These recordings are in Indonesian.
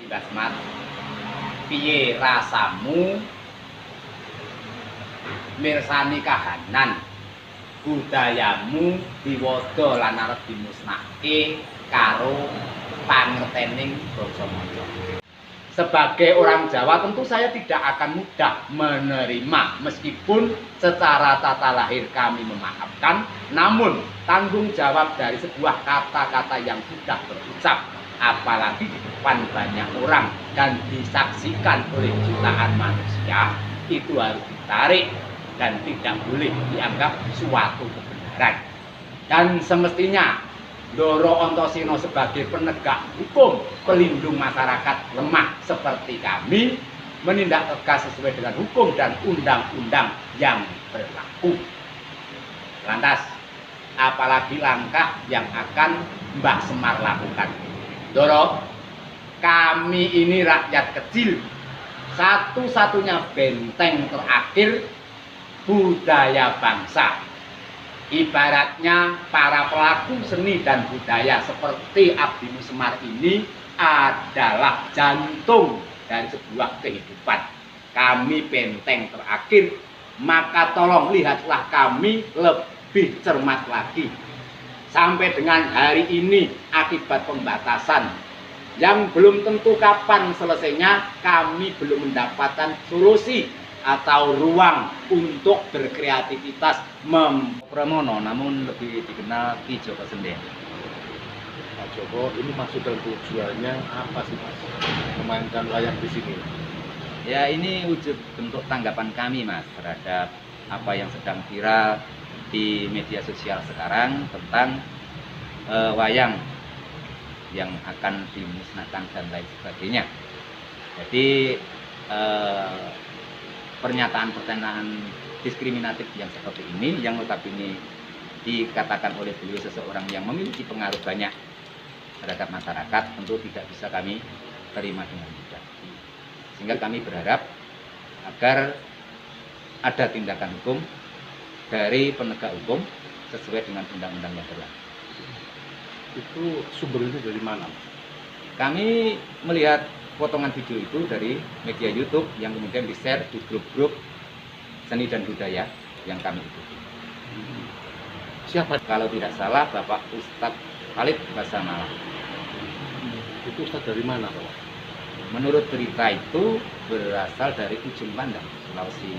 Mbah Semar, piye rasamu mirsani kahanan budayamu diwada lan arep dimusnahke karo pangertening bangsa manca. Sebagai orang Jawa tentu saya tidak akan mudah menerima meskipun secara tata lahir kami memaafkan, namun tanggung jawab dari sebuah kata-kata yang sudah berucap apalagi di depan banyak orang dan disaksikan oleh jutaan manusia itu harus ditarik dan tidak boleh dianggap suatu kebenaran. Dan semestinya Ndoro Antasena sebagai penegak hukum, pelindung masyarakat lemah seperti kami menindak tegas sesuai dengan hukum dan undang-undang yang berlaku. Lantas, apalagi langkah yang akan Mbah Semar lakukan? Ndoro, kami ini rakyat kecil, satu-satunya benteng terakhir budaya bangsa. Ibaratnya para pelaku seni dan budaya seperti Abdimu Semar ini adalah jantung dari sebuah kehidupan. Kami benteng terakhir, maka tolong lihatlah kami lebih cermat lagi. Sampai dengan hari ini akibat pembatasan yang belum tentu kapan selesainya, kami belum mendapatkan solusi atau ruang untuk berkreativitas Pramono, namun lebih dikenal Ki Joko Senden. Pak Joko, ini maksud dan tujuannya apa sih Mas memainkan wayang di sini? Ya, ini wujud bentuk tanggapan kami Mas terhadap apa yang sedang viral di media sosial sekarang tentang wayang yang akan dimusnahkan dan lain sebagainya. Jadi pernyataan-pernyataan diskriminatif yang seperti ini yang notabene dikatakan oleh beliau seseorang yang memiliki pengaruh banyak terhadap masyarakat tentu tidak bisa kami terima dengan mudah. Sehingga kami berharap agar ada tindakan hukum dari penegak hukum sesuai dengan undang-undang yang berlaku. Itu sumbernya dari mana? Kami melihat potongan video itu dari media YouTube yang kemudian di-share di grup-grup seni dan budaya yang kami ikuti. Siapa? Kalau tidak salah Bapak Ustadz Khalid Basamala. Itu Ustadz dari mana Pak? Menurut berita itu berasal dari Ujung Pandang, Sulawesi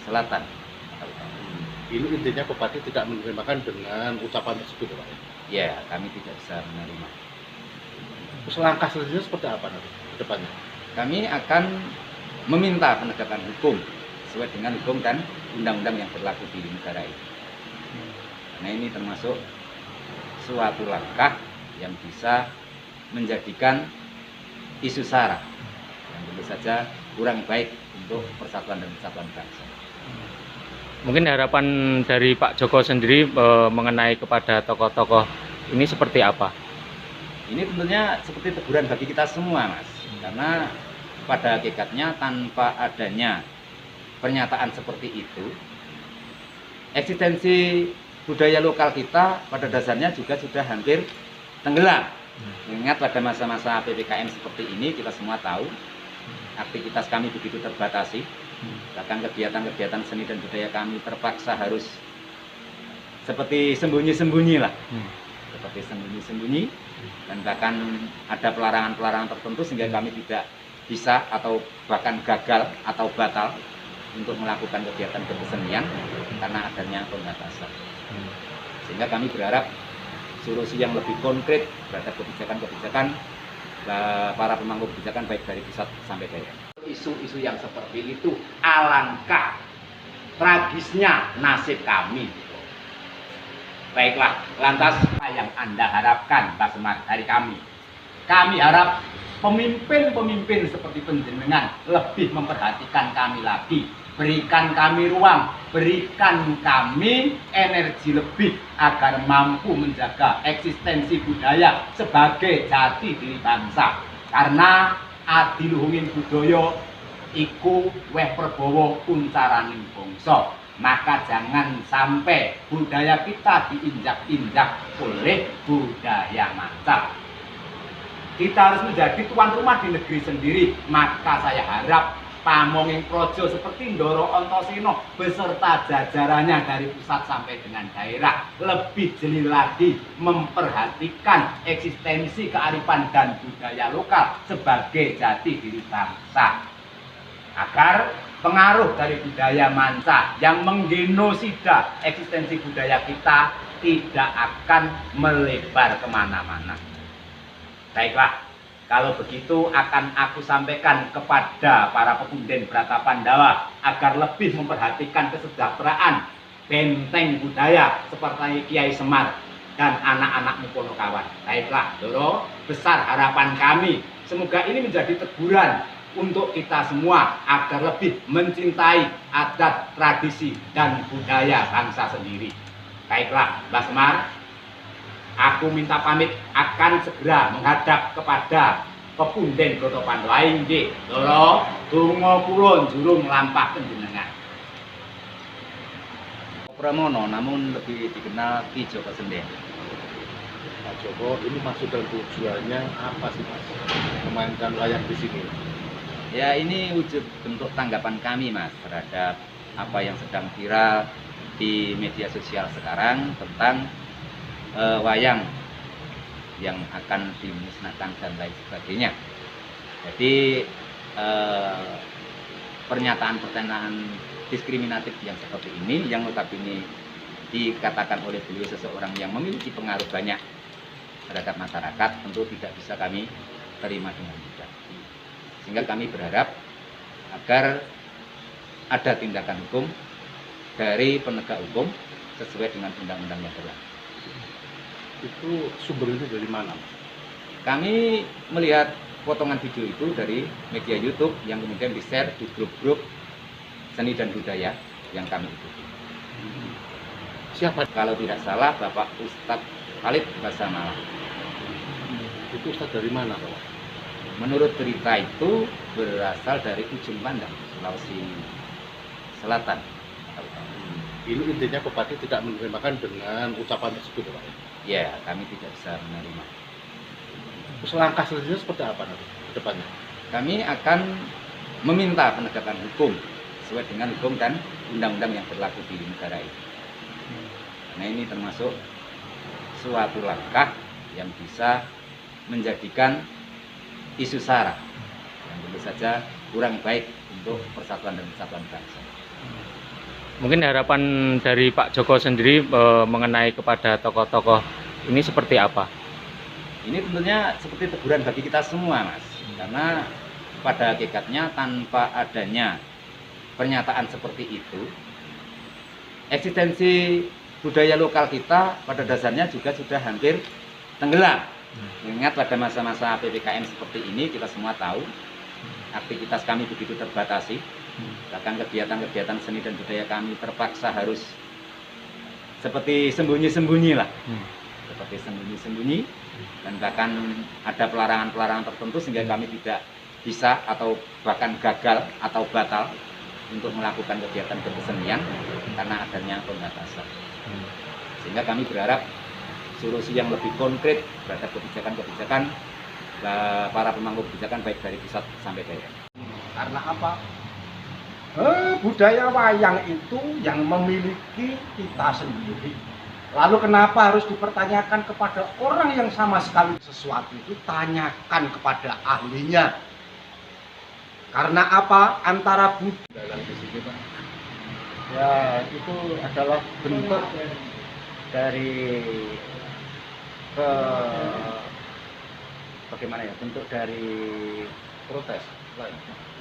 Selatan. Ini intinya Bupati tidak menerima dengan ucapan tersebut Pak? Ya, kami tidak bisa menerima. Terus langkah selanjutnya seperti apa nanti ke depannya? Kami akan meminta penegakan hukum sesuai dengan hukum dan undang-undang yang berlaku di negara ini. Karena ini termasuk suatu langkah yang bisa menjadikan isu SARA yang tentu saja kurang baik untuk persatuan dan kesatuan bangsa. Mungkin harapan dari Pak Joko sendiri mengenai kepada tokoh-tokoh ini seperti apa? Ini tentunya seperti teguran bagi kita semua Mas, karena pada hakikatnya tanpa adanya pernyataan seperti itu, eksistensi budaya lokal kita pada dasarnya juga sudah hampir tenggelam. Ingat pada masa-masa PPKM seperti ini kita semua tahu aktivitas kami begitu terbatasi, bahkan kegiatan-kegiatan seni dan budaya kami terpaksa harus seperti sembunyi-sembunyi lah, seperti sembunyi-sembunyi. Dan bahkan ada pelarangan-pelarangan tertentu sehingga kami tidak bisa atau bahkan gagal atau batal untuk melakukan kegiatan kesenian karena adanya pembatasan. Sehingga kami berharap solusi yang lebih konkret terhadap kebijakan-kebijakan para pemangku kebijakan baik dari pusat sampai daerah. Isu-isu yang seperti itu alangkah tragisnya nasib kami. Baiklah, lantas apa yang Anda harapkan Pak Semar dari kami? Kami harap pemimpin-pemimpin seperti panjenengan lebih memperhatikan kami lagi. Berikan kami ruang, berikan kami energi lebih agar mampu menjaga eksistensi budaya sebagai jati diri bangsa. Karena adiluhungin budaya iku weh perbawa uncaraning bangsa. Maka jangan sampai budaya kita diinjak-injak oleh budaya manca. Kita harus menjadi tuan rumah di negeri sendiri. Maka saya harap Pamonging Projo seperti Ndoro Antasena beserta jajarannya dari pusat sampai dengan daerah lebih jeli lagi memperhatikan eksistensi kearifan dan budaya lokal sebagai jati diri bangsa, agar pengaruh dari budaya manca yang menggenosida eksistensi budaya kita tidak akan melebar kemana-mana. Baiklah, kalau begitu akan aku sampaikan kepada para pepunden Brata Pandawa agar lebih memperhatikan kesejahteraan benteng budaya seperti Kiai Semar dan anak-anak Muponokawan. Baiklah, Doro, besar harapan kami. Semoga ini menjadi teguran untuk kita semua agar lebih mencintai adat, tradisi, dan budaya bangsa sendiri. Baiklah, Mbak Semar, aku minta pamit akan segera menghadap kepada pepunden Brata Pandawa inggih. Doro, donga kula jurung lampah panjenengan. Pramono namun lebih dikenal Ki Joko Senden. Pak Joko, ini maksud dan tujuannya apa sih Mas memainkan wayang di sini? Ya, ini wujud bentuk tanggapan kami Mas terhadap apa yang sedang viral di media sosial sekarang tentang wayang yang akan dimusnahkan dan lain sebagainya. Jadi pernyataan-pernyataan diskriminatif yang seperti ini yang notabene dikatakan oleh beliau seseorang yang memiliki pengaruh banyak terhadap masyarakat tentu tidak bisa kami terima dengan mudah. Sehingga kami berharap agar ada tindakan hukum dari penegak hukum sesuai dengan undang-undang yang berlaku. Itu sumbernya dari mana? Kami melihat potongan video itu dari media YouTube yang kemudian di-share di grup-grup seni dan budaya yang kami ikuti. Siapa? Kalau tidak salah Bapak Ustadz Khalid Basamala. Itu Ustadz dari mana Pak? Menurut berita itu berasal dari Ujung Pandang, Sulawesi Selatan. Ini intinya Bupati tidak menerima dengan ucapan tersebut Pak? Ya, kami tidak bisa menerima. Terus langkah selanjutnya seperti apa nanti ke depannya? Kami akan meminta penegakan hukum sesuai dengan hukum dan undang-undang yang berlaku di negara ini. Nah, ini termasuk suatu langkah yang bisa menjadikan isu SARA yang tentu saja kurang baik untuk persatuan dan kesatuan bangsa. Mungkin harapan dari Pak Joko sendiri mengenai kepada tokoh-tokoh ini seperti apa? Ini tentunya seperti teguran bagi kita semua, Mas. Karena pada hakikatnya tanpa adanya pernyataan seperti itu, eksistensi budaya lokal kita pada dasarnya juga sudah hampir tenggelam. Mengingat pada masa-masa PPKM seperti ini, kita semua tahu aktivitas kami begitu terbatasi. Bahkan kegiatan-kegiatan seni dan budaya kami terpaksa harus seperti sembunyi-sembunyi lah. Seperti sembunyi-sembunyi, dan bahkan ada pelarangan-pelarangan tertentu sehingga kami tidak bisa atau bahkan gagal atau batal untuk melakukan kegiatan berkesenian karena adanya pembatasan. Sehingga kami berharap solusi yang lebih konkret terhadap kebijakan-kebijakan para pemangku kebijakan baik dari pusat sampai daerah. Karena apa? Budaya wayang itu yang memiliki kita sendiri. Lalu kenapa harus dipertanyakan kepada orang yang sama sekali sesuatu itu? Tanyakan kepada ahlinya. Karena apa? Antara budaya di sini, Pak. Ya, itu adalah bentuk dari bagaimana ya? Bentuk dari protes.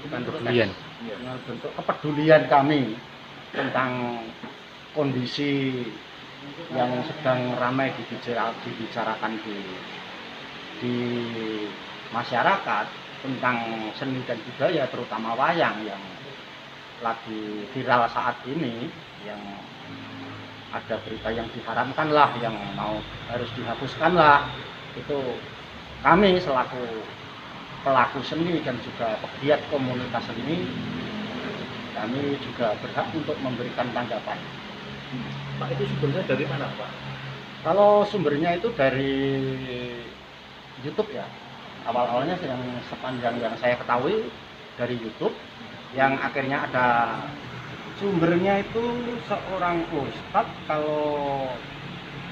Bukan Kepedulian. Bentuk kepedulian kami tentang kondisi yang sedang ramai dibicarakan di masyarakat tentang seni dan budaya, terutama wayang yang lagi viral saat ini, yang ada berita yang diharamkan lah, yang harus dihapuskan lah. Itu kami selaku pelaku seni dan juga pegiat komunitas seni, kami juga berhak untuk memberikan tanggapan. Pak, itu sumbernya dari mana Pak? Kalau sumbernya itu dari YouTube ya. awal-awalnya yang sepanjang yang saya ketahui dari YouTube, yang akhirnya ada sumbernya itu seorang ustadz, kalau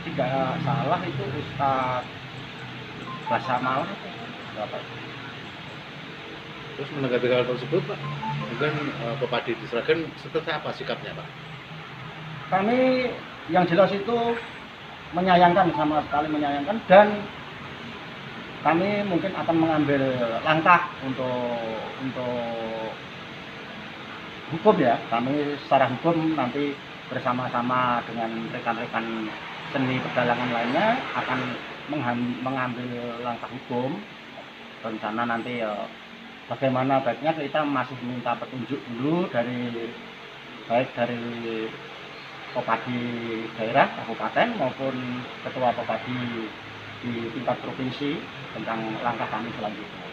tidak salah itu Ustadz Bahasa Malang berapa? Terus menanggapi hal tersebut Pak, mungkin Pepadi di Sragen seperti apa sikapnya Pak? Kami yang jelas itu menyayangkan, sama sekali menyayangkan, dan kami mungkin akan mengambil langkah untuk hukum ya. Kami secara hukum nanti bersama-sama dengan rekan-rekan seni pedalangan lainnya akan mengambil langkah hukum. Rencana nanti ya bagaimana baiknya kita masih minta petunjuk dulu baik dari Pepadi daerah kabupaten maupun ketua Pepadi di tingkat provinsi tentang langkah kami selanjutnya,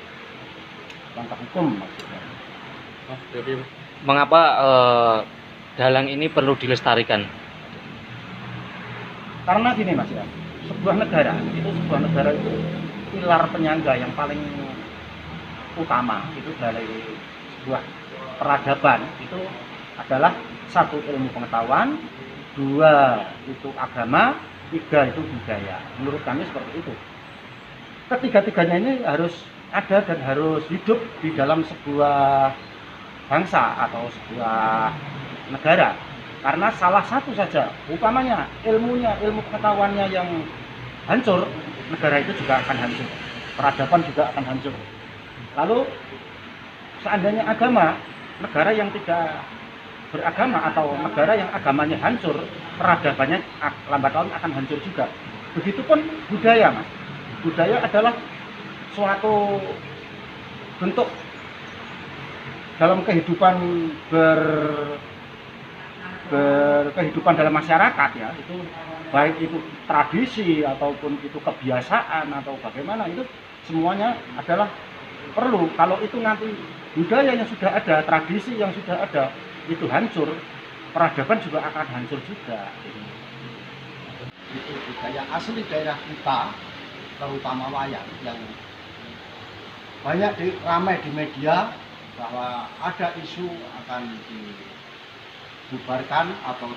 langkah hukum maksudnya. Oh, jadi Mengapa dalang ini perlu dilestarikan? Karena gini Mas ya, sebuah negara itu pilar penyangga yang paling utama itu dari sebuah peradaban itu adalah satu, ilmu pengetahuan, dua, itu agama, tiga, itu budaya. Menurut kami seperti itu. Ketiga-tiganya ini harus ada dan harus hidup di dalam sebuah bangsa atau sebuah negara. Karena salah satu saja, umpamanya ilmu pengetahuannya yang hancur, negara itu juga akan hancur, peradaban juga akan hancur. Lalu seandainya agama, negara yang tidak beragama atau negara yang agamanya hancur, peradabannya lambat laun akan hancur juga. Begitupun budaya Mas. Budaya adalah suatu bentuk dalam kehidupan berkehidupan dalam masyarakat ya, itu baik itu tradisi ataupun itu kebiasaan atau bagaimana, itu semuanya adalah perlu. Kalau itu nanti budaya yang sudah ada, tradisi yang sudah ada itu hancur, peradaban juga akan hancur juga. Itu budaya asli daerah kita, terutama wayang yang banyak ramai di media bahwa ada isu akan dibubarkan atau